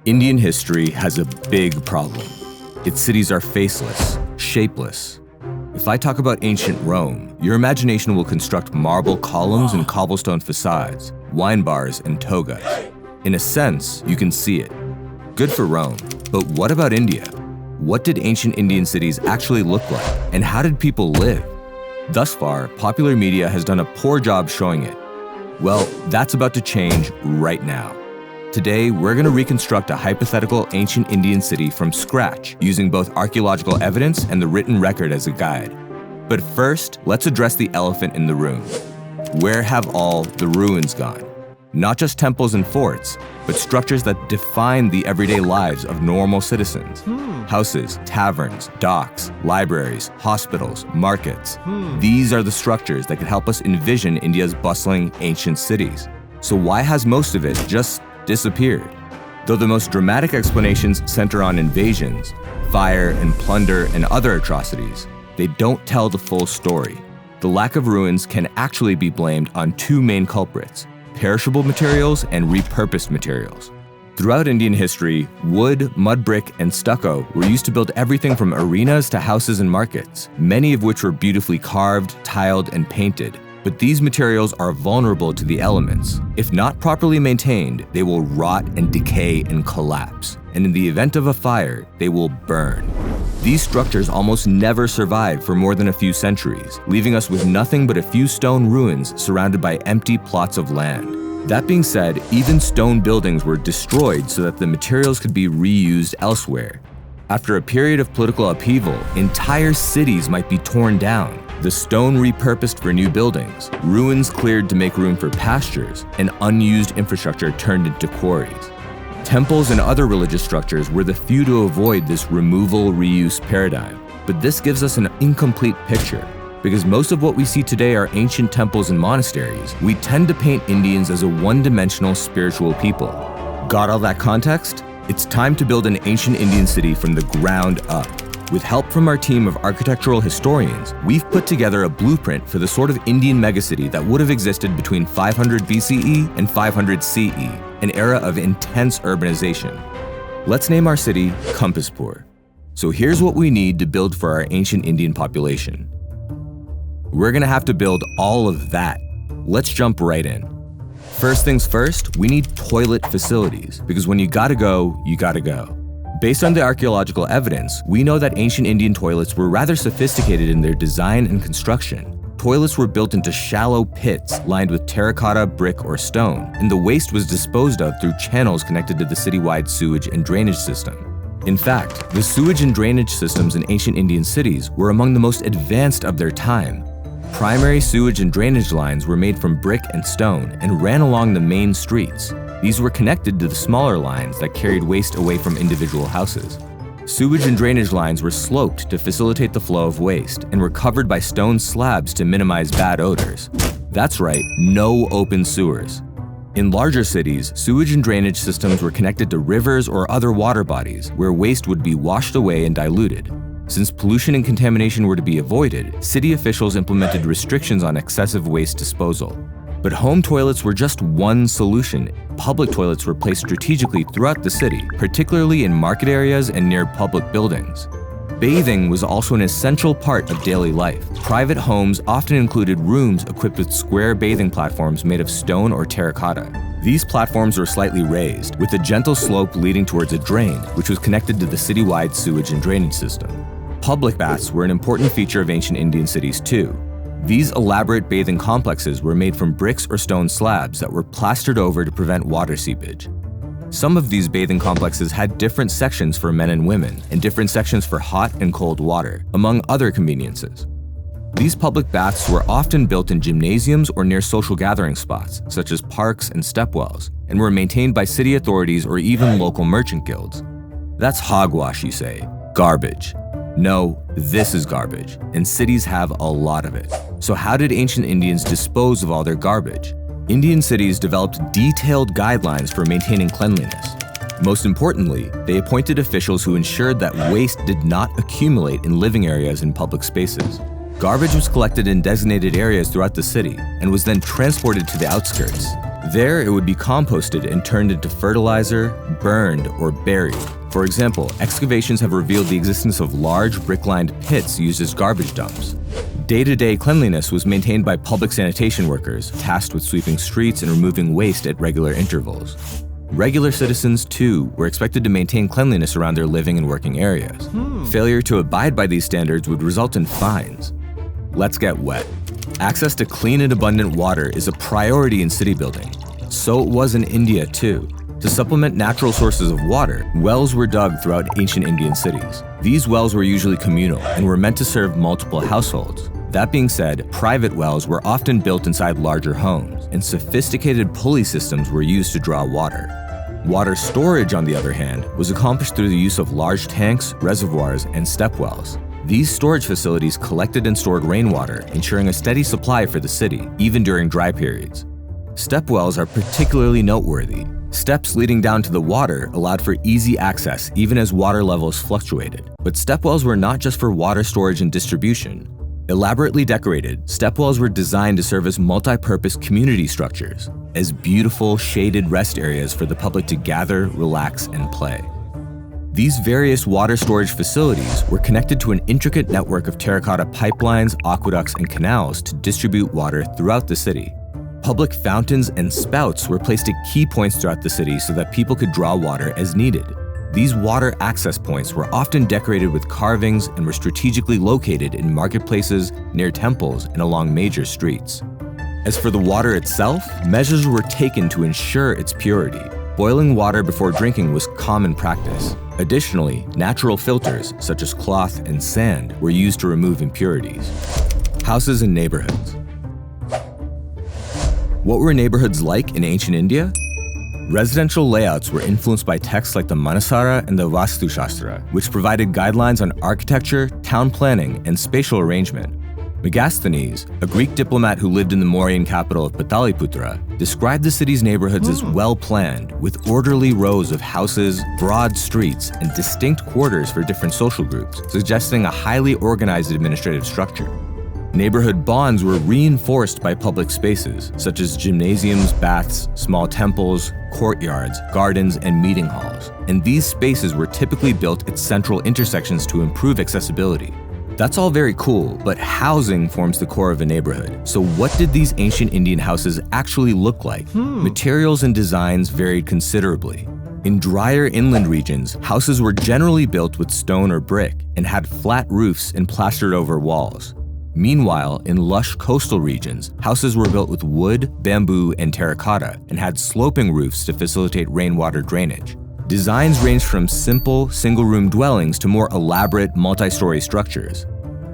Indian history has a big problem. Its cities are faceless, shapeless. If I talk about ancient Rome, your imagination will construct marble columns and cobblestone facades, wine bars and togas. In a sense, you can see it. Good for Rome, but what about India? What did ancient Indian cities actually look like, and how did people live? Thus far, popular media has done a poor job showing it. Well, that's about to change right now. Today, we're going to reconstruct a hypothetical ancient Indian city from scratch, using both archaeological evidence and the written record as a guide. But first, let's address the elephant in the room. Where have all the ruins gone? Not just temples and forts, but structures that define the everyday lives of normal citizens. Houses, taverns, docks, libraries, hospitals, markets. These are the structures that could help us envision India's bustling ancient cities. So why has most of it just disappeared? Though the most dramatic explanations center on invasions, fire and plunder and other atrocities, they don't tell the full story. The lack of ruins can actually be blamed on two main culprits: perishable materials and repurposed materials. Throughout Indian history, wood, mud brick, and stucco were used to build everything from arenas to houses and markets, many of which were beautifully carved, tiled, and painted. But these materials are vulnerable to the elements. If not properly maintained, they will rot and decay and collapse. And in the event of a fire, they will burn. These structures almost never survive for more than a few centuries, leaving us with nothing but a few stone ruins surrounded by empty plots of land. That being said, even stone buildings were destroyed so that the materials could be reused elsewhere. After a period of political upheaval, entire cities might be torn down, the stone repurposed for new buildings, ruins cleared to make room for pastures, and unused infrastructure turned into quarries. Temples and other religious structures were the few to avoid this removal-reuse paradigm. But this gives us an incomplete picture. Because most of what we see today are ancient temples and monasteries, we tend to paint Indians as a one-dimensional spiritual people. Got all that context? It's time to build an ancient Indian city from the ground up. With help from our team of architectural historians, we've put together a blueprint for the sort of Indian megacity that would have existed between 500 BCE and 500 CE, an era of intense urbanization. Let's name our city Compaspur. So here's what we need to build for our ancient Indian population. We're gonna have to build all of that. Let's jump right in. First things first, we need toilet facilities, because when you gotta go, you gotta go. Based on the archaeological evidence, we know that ancient Indian toilets were rather sophisticated in their design and construction. Toilets were built into shallow pits lined with terracotta, brick, or stone, and the waste was disposed of through channels connected to the citywide sewage and drainage system. In fact, the sewage and drainage systems in ancient Indian cities were among the most advanced of their time. Primary sewage and drainage lines were made from brick and stone and ran along the main streets. These were connected to the smaller lines that carried waste away from individual houses. Sewage and drainage lines were sloped to facilitate the flow of waste and were covered by stone slabs to minimize bad odors. That's right, no open sewers. In larger cities, sewage and drainage systems were connected to rivers or other water bodies where waste would be washed away and diluted. Since pollution and contamination were to be avoided, city officials implemented restrictions on excessive waste disposal. But home toilets were just one solution. Public toilets were placed strategically throughout the city, particularly in market areas and near public buildings. Bathing was also an essential part of daily life. Private homes often included rooms equipped with square bathing platforms made of stone or terracotta. These platforms were slightly raised, with a gentle slope leading towards a drain, which was connected to the citywide sewage and drainage system. Public baths were an important feature of ancient Indian cities too. These elaborate bathing complexes were made from bricks or stone slabs that were plastered over to prevent water seepage. Some of these bathing complexes had different sections for men and women, and different sections for hot and cold water, among other conveniences. These public baths were often built in gymnasiums or near social gathering spots, such as parks and stepwells, and were maintained by city authorities or even local merchant guilds. That's hogwash, you say. Garbage. No, this is garbage, and cities have a lot of it. So how did ancient Indians dispose of all their garbage? Indian cities developed detailed guidelines for maintaining cleanliness. Most importantly, they appointed officials who ensured that waste did not accumulate in living areas and public spaces. Garbage was collected in designated areas throughout the city and was then transported to the outskirts. There, it would be composted and turned into fertilizer, burned, or buried. For example, excavations have revealed the existence of large brick-lined pits used as garbage dumps. Day-to-day cleanliness was maintained by public sanitation workers, tasked with sweeping streets and removing waste at regular intervals. Regular citizens, too, were expected to maintain cleanliness around their living and working areas. Failure to abide by these standards would result in fines. Let's get wet. Access to clean and abundant water is a priority in city building. So it was in India, too. To supplement natural sources of water, wells were dug throughout ancient Indian cities. These wells were usually communal and were meant to serve multiple households. That being said, private wells were often built inside larger homes, and sophisticated pulley systems were used to draw water. Water storage, on the other hand, was accomplished through the use of large tanks, reservoirs, and step wells. These storage facilities collected and stored rainwater, ensuring a steady supply for the city, even during dry periods. Step wells are particularly noteworthy. Steps leading down to the water allowed for easy access even as water levels fluctuated. But step wells were not just for water storage and distribution. Elaborately decorated, step wells were designed to serve as multi-purpose community structures, as beautiful, shaded rest areas for the public to gather, relax, and play. These various water storage facilities were connected to an intricate network of terracotta pipelines, aqueducts, and canals to distribute water throughout the city. Public fountains and spouts were placed at key points throughout the city so that people could draw water as needed. These water access points were often decorated with carvings and were strategically located in marketplaces, near temples, and along major streets. As for the water itself, measures were taken to ensure its purity. Boiling water before drinking was common practice. Additionally, natural filters, such as cloth and sand, were used to remove impurities. Houses and neighborhoods. What were neighborhoods like in ancient India? Residential layouts were influenced by texts like the Manasara and the Vastu Shastra, which provided guidelines on architecture, town planning, and spatial arrangement. Megasthenes, a Greek diplomat who lived in the Mauryan capital of Pataliputra, described the city's neighborhoods as well-planned, with orderly rows of houses, broad streets, and distinct quarters for different social groups, suggesting a highly organized administrative structure. Neighborhood bonds were reinforced by public spaces, such as gymnasiums, baths, small temples, courtyards, gardens, and meeting halls. And these spaces were typically built at central intersections to improve accessibility. That's all very cool, but housing forms the core of a neighborhood. So what did these ancient Indian houses actually look like? Materials and designs varied considerably. In drier inland regions, houses were generally built with stone or brick and had flat roofs and plastered over walls. Meanwhile, in lush coastal regions, houses were built with wood, bamboo, and terracotta and had sloping roofs to facilitate rainwater drainage. Designs ranged from simple, single-room dwellings to more elaborate, multi-story structures.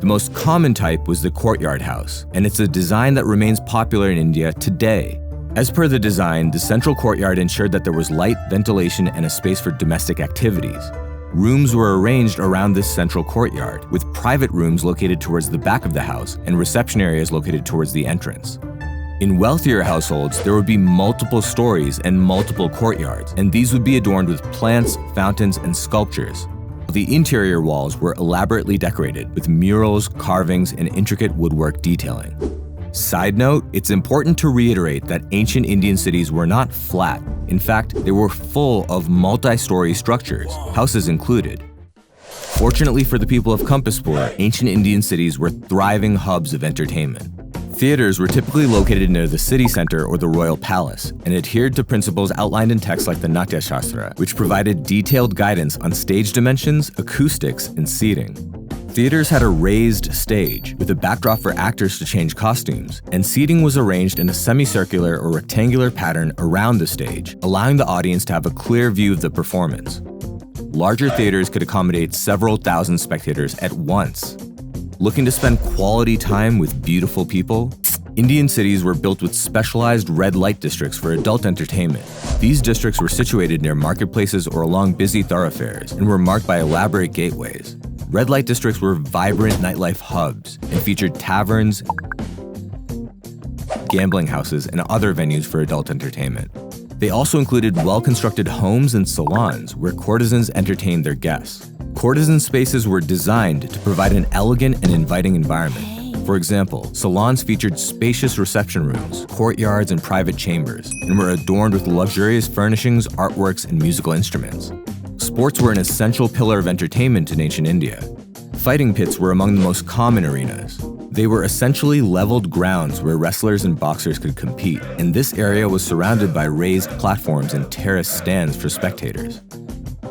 The most common type was the courtyard house, and it's a design that remains popular in India today. As per the design, the central courtyard ensured that there was light, ventilation, and a space for domestic activities. Rooms were arranged around this central courtyard, with private rooms located towards the back of the house and reception areas located towards the entrance. In wealthier households, there would be multiple stories and multiple courtyards, and these would be adorned with plants, fountains, and sculptures. The interior walls were elaborately decorated with murals, carvings, and intricate woodwork detailing. Side note, it's important to reiterate that ancient Indian cities were not flat. In fact, they were full of multi-story structures, houses included. Fortunately for the people of Compaspur, ancient Indian cities were thriving hubs of entertainment. Theaters were typically located near the city center or the royal palace, and adhered to principles outlined in texts like the Natya Shastra, which provided detailed guidance on stage dimensions, acoustics, and seating. Theaters had a raised stage, with a backdrop for actors to change costumes, and seating was arranged in a semicircular or rectangular pattern around the stage, allowing the audience to have a clear view of the performance. Larger theaters could accommodate several thousand spectators at once. Looking to spend quality time with beautiful people? Indian cities were built with specialized red light districts for adult entertainment. These districts were situated near marketplaces or along busy thoroughfares and were marked by elaborate gateways. Red light districts were vibrant nightlife hubs and featured taverns, gambling houses, and other venues for adult entertainment. They also included well-constructed homes and salons where courtesans entertained their guests. Courtesan spaces were designed to provide an elegant and inviting environment. For example, salons featured spacious reception rooms, courtyards, and private chambers, and were adorned with luxurious furnishings, artworks, and musical instruments. Sports were an essential pillar of entertainment in ancient India. Fighting pits were among the most common arenas. They were essentially leveled grounds where wrestlers and boxers could compete, and this area was surrounded by raised platforms and terraced stands for spectators.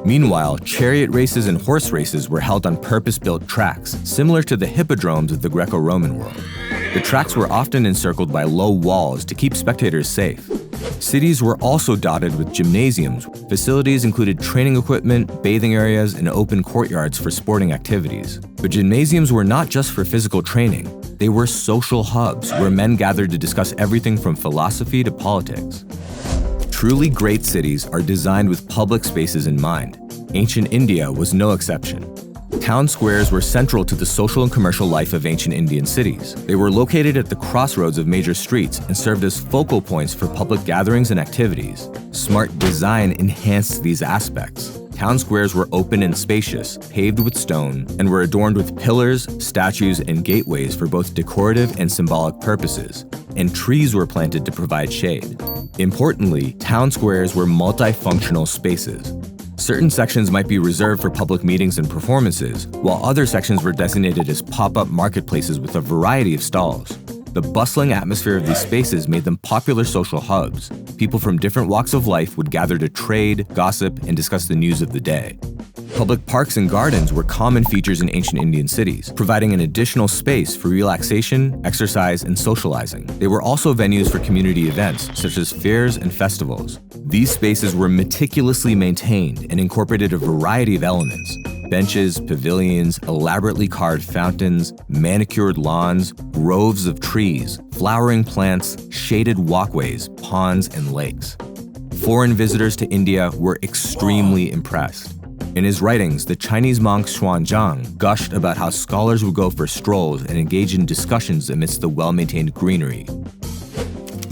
Meanwhile, chariot races and horse races were held on purpose-built tracks, similar to the hippodromes of the Greco-Roman world. The tracks were often encircled by low walls to keep spectators safe. Cities were also dotted with gymnasiums. Facilities included training equipment, bathing areas, and open courtyards for sporting activities. But gymnasiums were not just for physical training. They were social hubs where men gathered to discuss everything from philosophy to politics. Truly great cities are designed with public spaces in mind. Ancient India was no exception. Town squares were central to the social and commercial life of ancient Indian cities. They were located at the crossroads of major streets and served as focal points for public gatherings and activities. Smart design enhanced these aspects. Town squares were open and spacious, paved with stone, and were adorned with pillars, statues, and gateways for both decorative and symbolic purposes, and trees were planted to provide shade. Importantly, town squares were multifunctional spaces. Certain sections might be reserved for public meetings and performances, while other sections were designated as pop-up marketplaces with a variety of stalls. The bustling atmosphere of these spaces made them popular social hubs. People from different walks of life would gather to trade, gossip, and discuss the news of the day. Public parks and gardens were common features in ancient Indian cities, providing an additional space for relaxation, exercise, and socializing. They were also venues for community events, such as fairs and festivals. These spaces were meticulously maintained and incorporated a variety of elements: benches, pavilions, elaborately carved fountains, manicured lawns, groves of trees, flowering plants, shaded walkways, ponds, and lakes. Foreign visitors to India were extremely impressed. In his writings, the Chinese monk Xuanzang gushed about how scholars would go for strolls and engage in discussions amidst the well-maintained greenery.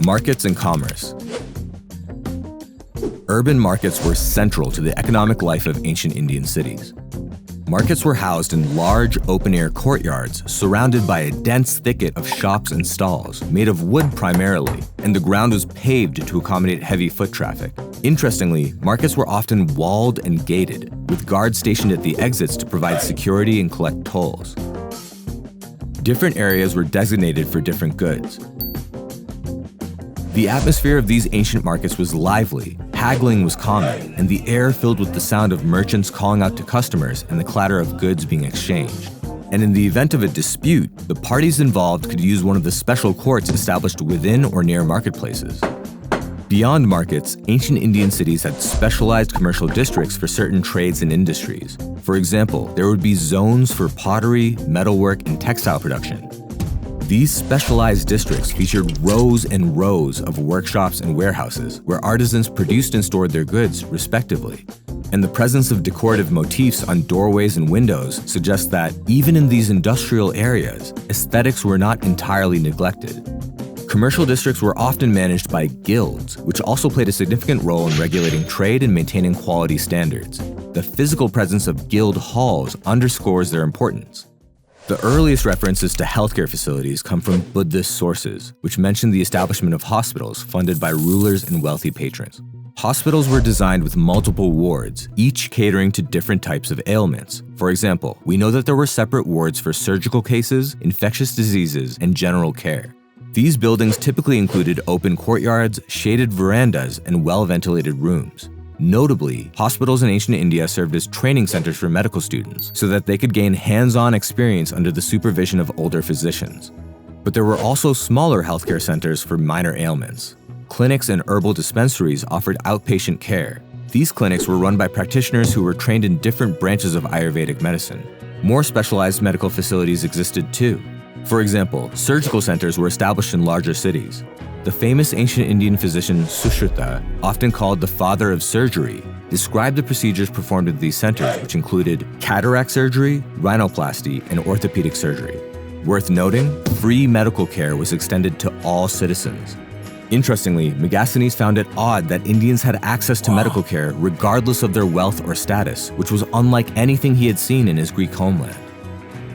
Markets and commerce. Urban markets were central to the economic life of ancient Indian cities. Markets were housed in large, open-air courtyards surrounded by a dense thicket of shops and stalls, made of wood primarily, and the ground was paved to accommodate heavy foot traffic. Interestingly, markets were often walled and gated, with guards stationed at the exits to provide security and collect tolls. Different areas were designated for different goods. The atmosphere of these ancient markets was lively, haggling was common, and the air filled with the sound of merchants calling out to customers and the clatter of goods being exchanged. And in the event of a dispute, the parties involved could use one of the special courts established within or near marketplaces. Beyond markets, ancient Indian cities had specialized commercial districts for certain trades and industries. For example, there would be zones for pottery, metalwork, and textile production. These specialized districts featured rows and rows of workshops and warehouses where artisans produced and stored their goods, respectively. And the presence of decorative motifs on doorways and windows suggests that, even in these industrial areas, aesthetics were not entirely neglected. Commercial districts were often managed by guilds, which also played a significant role in regulating trade and maintaining quality standards. The physical presence of guild halls underscores their importance. The earliest references to healthcare facilities come from Buddhist sources, which mention the establishment of hospitals funded by rulers and wealthy patrons. Hospitals were designed with multiple wards, each catering to different types of ailments. For example, we know that there were separate wards for surgical cases, infectious diseases, and general care. These buildings typically included open courtyards, shaded verandas, and well-ventilated rooms. Notably, hospitals in ancient India served as training centers for medical students so that they could gain hands-on experience under the supervision of older physicians. But there were also smaller healthcare centers for minor ailments. Clinics and herbal dispensaries offered outpatient care. These clinics were run by practitioners who were trained in different branches of Ayurvedic medicine. More specialized medical facilities existed too. For example, surgical centers were established in larger cities. The famous ancient Indian physician Sushruta, often called the father of surgery, described the procedures performed at these centers, which included cataract surgery, rhinoplasty, and orthopedic surgery. Worth noting, free medical care was extended to all citizens. Interestingly, Megasthenes found it odd that Indians had access to medical care regardless of their wealth or status, which was unlike anything he had seen in his Greek homeland.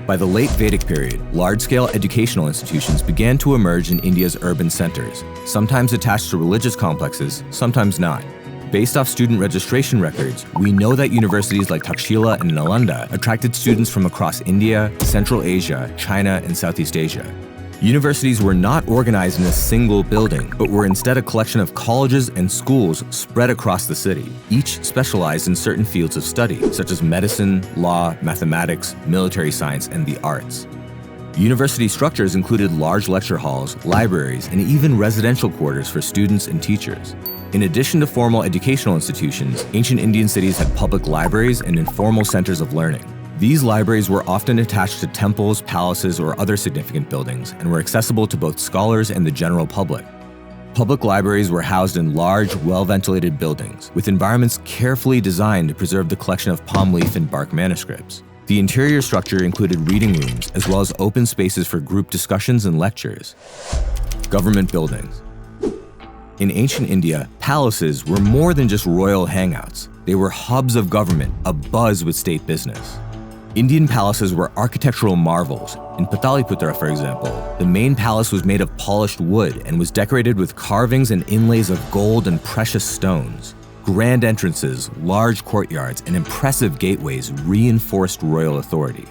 By the late Vedic period, large-scale educational institutions began to emerge in India's urban centers, sometimes attached to religious complexes, sometimes not. Based off student registration records, we know that universities like Takshila and Nalanda attracted students from across India, Central Asia, China, and Southeast Asia. Universities were not organized in a single building, but were instead a collection of colleges and schools spread across the city, each specialized in certain fields of study, such as medicine, law, mathematics, military science, and the arts. University structures included large lecture halls, libraries, and even residential quarters for students and teachers. In addition to formal educational institutions, ancient Indian cities had public libraries and informal centers of learning. These libraries were often attached to temples, palaces, or other significant buildings, and were accessible to both scholars and the general public. Public libraries were housed in large, well-ventilated buildings, with environments carefully designed to preserve the collection of palm leaf and bark manuscripts. The interior structure included reading rooms, as well as open spaces for group discussions and lectures. Government buildings. In ancient India, palaces were more than just royal hangouts. They were hubs of government, abuzz with state business. Indian palaces were architectural marvels. In Pataliputra, for example, the main palace was made of polished wood and was decorated with carvings and inlays of gold and precious stones. Grand entrances, large courtyards, and impressive gateways reinforced royal authority.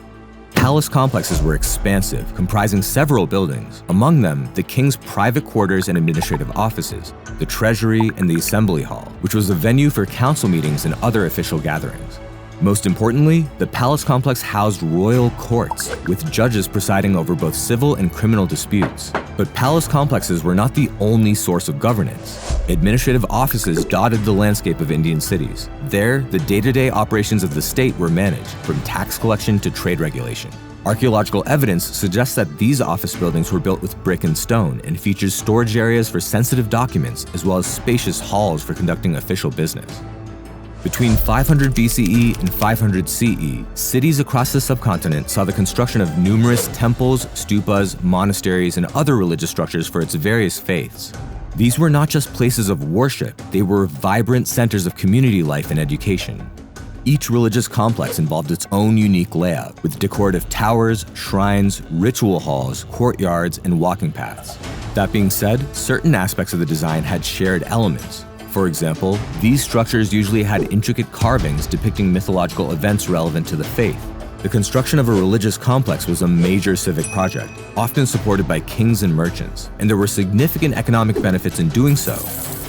Palace complexes were expansive, comprising several buildings, among them the king's private quarters and administrative offices, the treasury, and the assembly hall, which was a venue for council meetings and other official gatherings. Most importantly, the palace complex housed royal courts, with judges presiding over both civil and criminal disputes. But palace complexes were not the only source of governance. Administrative offices dotted the landscape of Indian cities. There, the day-to-day operations of the state were managed, from tax collection to trade regulation. Archaeological evidence suggests that these office buildings were built with brick and stone and features storage areas for sensitive documents, as well as spacious halls for conducting official business. Between 500 BCE and 500 CE, cities across the subcontinent saw the construction of numerous temples, stupas, monasteries, and other religious structures for its various faiths. These were not just places of worship, they were vibrant centers of community life and education. Each religious complex involved its own unique layout, with decorative towers, shrines, ritual halls, courtyards, and walking paths. That being said, certain aspects of the design had shared elements. For example, these structures usually had intricate carvings depicting mythological events relevant to the faith. The construction of a religious complex was a major civic project, often supported by kings and merchants, and there were significant economic benefits in doing so.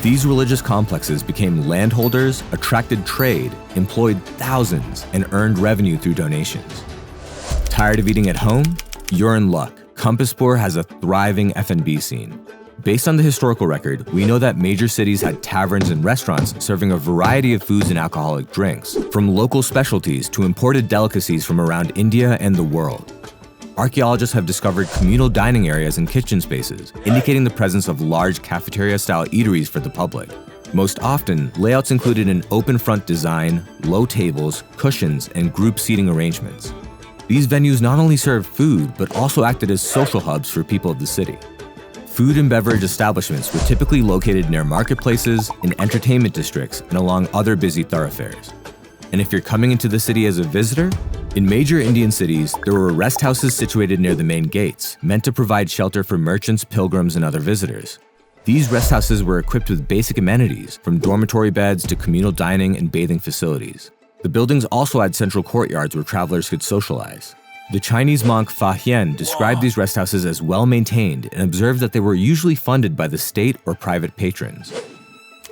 These religious complexes became landholders, attracted trade, employed thousands, and earned revenue through donations. Tired of eating at home? You're in luck. Compaspur has a thriving F&B scene. Based on the historical record, we know that major cities had taverns and restaurants serving a variety of foods and alcoholic drinks, from local specialties to imported delicacies from around India and the world. Archaeologists have discovered communal dining areas and kitchen spaces, indicating the presence of large cafeteria-style eateries for the public. Most often, layouts included an open front design, low tables, cushions, and group seating arrangements. These venues not only served food, but also acted as social hubs for people of the city. Food and beverage establishments were typically located near marketplaces, in entertainment districts, and along other busy thoroughfares. And if you're coming into the city as a visitor, in major Indian cities, there were rest houses situated near the main gates, meant to provide shelter for merchants, pilgrims, and other visitors. These rest houses were equipped with basic amenities, from dormitory beds to communal dining and bathing facilities. The buildings also had central courtyards where travelers could socialize. The Chinese monk Fa Hien described these rest houses as well-maintained and observed that they were usually funded by the state or private patrons.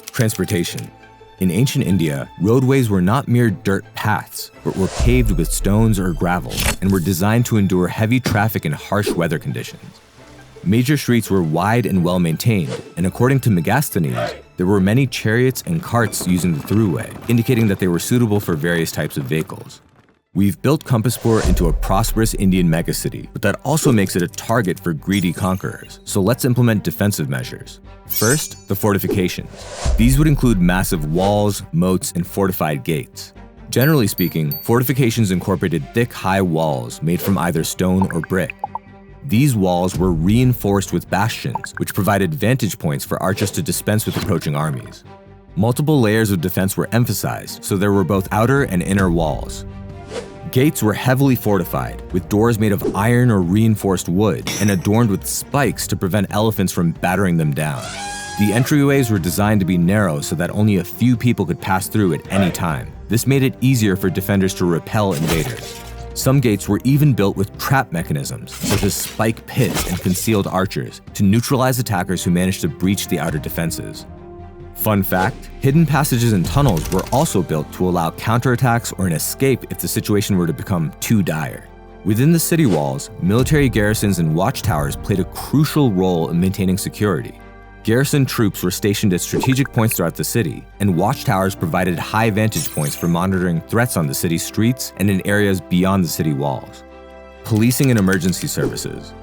Transportation. In ancient India, roadways were not mere dirt paths, but were paved with stones or gravel and were designed to endure heavy traffic and harsh weather conditions. Major streets were wide and well-maintained, and according to Megasthenes, there were many chariots and carts using the throughway, indicating that they were suitable for various types of vehicles. We've built Compaspur into a prosperous Indian megacity, but that also makes it a target for greedy conquerors, so let's implement defensive measures. First, the fortifications. These would include massive walls, moats, and fortified gates. Generally speaking, fortifications incorporated thick, high walls made from either stone or brick. These walls were reinforced with bastions, which provided vantage points for archers to dispense with approaching armies. Multiple layers of defense were emphasized, so there were both outer and inner walls. Gates were heavily fortified, with doors made of iron or reinforced wood and adorned with spikes to prevent elephants from battering them down. The entryways were designed to be narrow so that only a few people could pass through at any time. This made it easier for defenders to repel invaders. Some gates were even built with trap mechanisms, such as spike pits and concealed archers, to neutralize attackers who managed to breach the outer defenses. Fun fact, hidden passages and tunnels were also built to allow counterattacks or an escape if the situation were to become too dire. Within the city walls, military garrisons and watchtowers played a crucial role in maintaining security. Garrison troops were stationed at strategic points throughout the city, and watchtowers provided high vantage points for monitoring threats on the city's streets and in areas beyond the city walls. Policing and emergency services.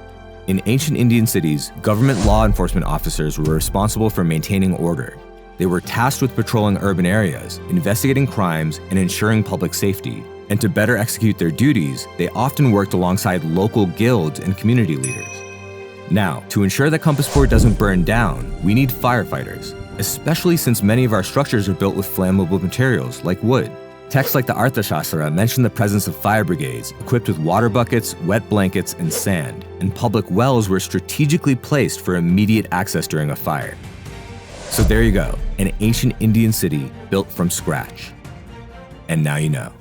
In ancient Indian cities, government law enforcement officers were responsible for maintaining order. They were tasked with patrolling urban areas, investigating crimes, and ensuring public safety. And to better execute their duties, they often worked alongside local guilds and community leaders. Now, to ensure that Compasport doesn't burn down, we need firefighters, especially since many of our structures are built with flammable materials like wood. Texts like the Arthashastra mention the presence of fire brigades equipped with water buckets, wet blankets, and sand, and public wells were strategically placed for immediate access during a fire. So there you go, an ancient Indian city built from scratch. And now you know.